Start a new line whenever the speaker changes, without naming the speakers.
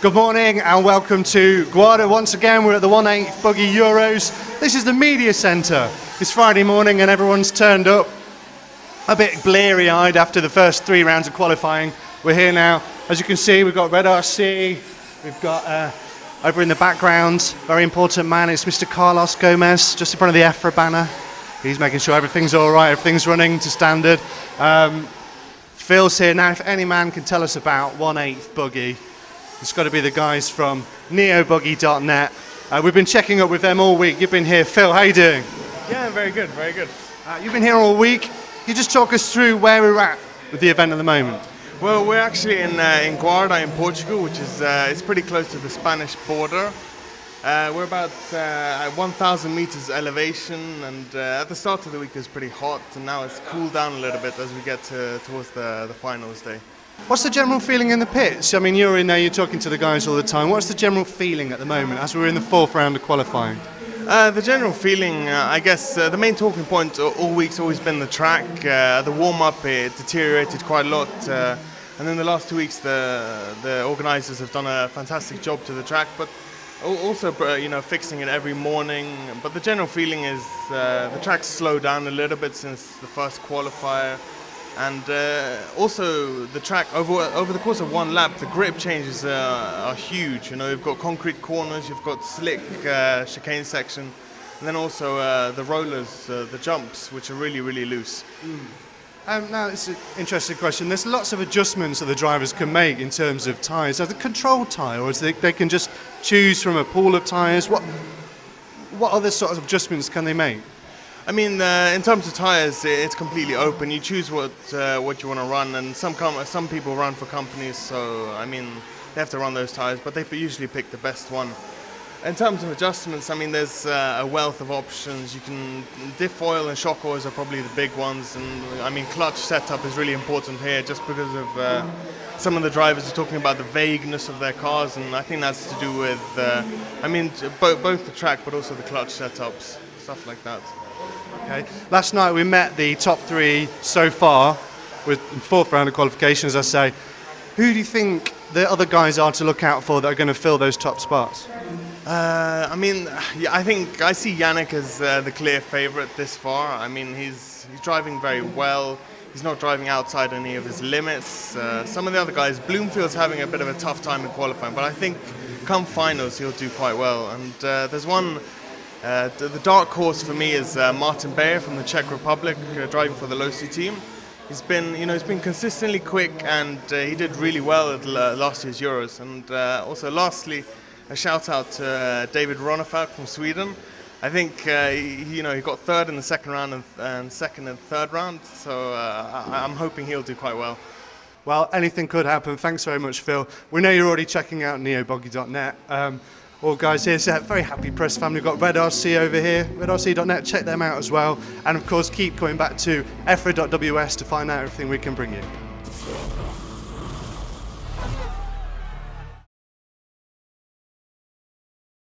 Good morning and welcome to Guarda. Once again, we're at the 1/8 Buggy Euros. This is the media centre. It's Friday morning and everyone's turned up a bit bleary-eyed after the first 3 rounds of qualifying. We're here now. As you can see, we've got Red RC. We've got over in the background, very important man. It's Mr Carlos Gomez, just in front of the EFRA banner. He's making sure everything's all right, everything's running to standard. Phil's here now. If any man can tell us about 1/8 Buggy, it's got to be the guys from neobuggy.net. We've been checking up with them all week. You've been here. Phil, how you doing?
Yeah, very good, very good.
You've been here all week. Can you just talk us through where we're at with the event at the moment?
Well, we're actually in Guarda in Portugal, which is it's pretty close to the Spanish border. We're about at 1,000 meters elevation, and at the start of the week it was pretty hot, and now it's cooled down a little bit as we get towards the finals day.
What's the general feeling in the pits? I mean, you're in there, you're talking to the guys all the time. What's the general feeling at the moment as we're in the 4th round of qualifying?
The general feeling, I guess, the main talking point all week's always been the track. The warm-up, it deteriorated quite a lot, and then the last 2 weeks the organisers have done a fantastic job to the track, but also fixing it every morning. But the general feeling is the track's slowed down a little bit since the first qualifier. And also the track, over the course of one lap, the grip changes are huge. You know, you've got concrete corners, you've got slick chicane section, and then also the rollers, the jumps, which are really, really loose.
Now, it's an interesting question. There's lots of adjustments that the drivers can make in terms of tyres. Are they controlled tyre, or is they can just choose from a pool of tyres? What other sort of adjustments can they make?
I mean, in terms of tyres, it's completely open. You choose what you want to run, and some people run for companies, so I mean, they have to run those tyres, but they usually pick the best one. In terms of adjustments, I mean, there's a wealth of options. You can diff oil and shock oils are probably the big ones, and I mean, clutch setup is really important here, just because of some of the drivers are talking about the vagueness of their cars, and I think that's to do with, I mean, both the track, but also the clutch setups, stuff like that.
Okay. Last night we met the top 3 so far, with 4th round of qualification, as I say. Who do you think the other guys are to look out for that are going to fill those top spots?
I mean, yeah, I think I see Yannick as the clear favourite this far. I mean, he's driving very well. He's not driving outside any of his limits. Some of the other guys, Bloomfield's having a bit of a tough time in qualifying, but I think come finals he'll do quite well. And there's one. The dark horse for me is Martin Beyer from the Czech Republic, driving for the Losi team. He's been consistently quick, and he did really well at last year's Euros. And also, lastly, a shout out to David Ronefalk from Sweden. I think he got 3rd in the 2nd round and 2nd in the 3rd round. So I'm hoping he'll do quite well.
Well, anything could happen. Thanks very much, Phil. We know you're already checking out neobuggy.net. All guys here, so very happy press family. We've got Red RC over here, redrc.net, check them out as well. And of course, keep coming back to efra.ws to find out everything we can bring you.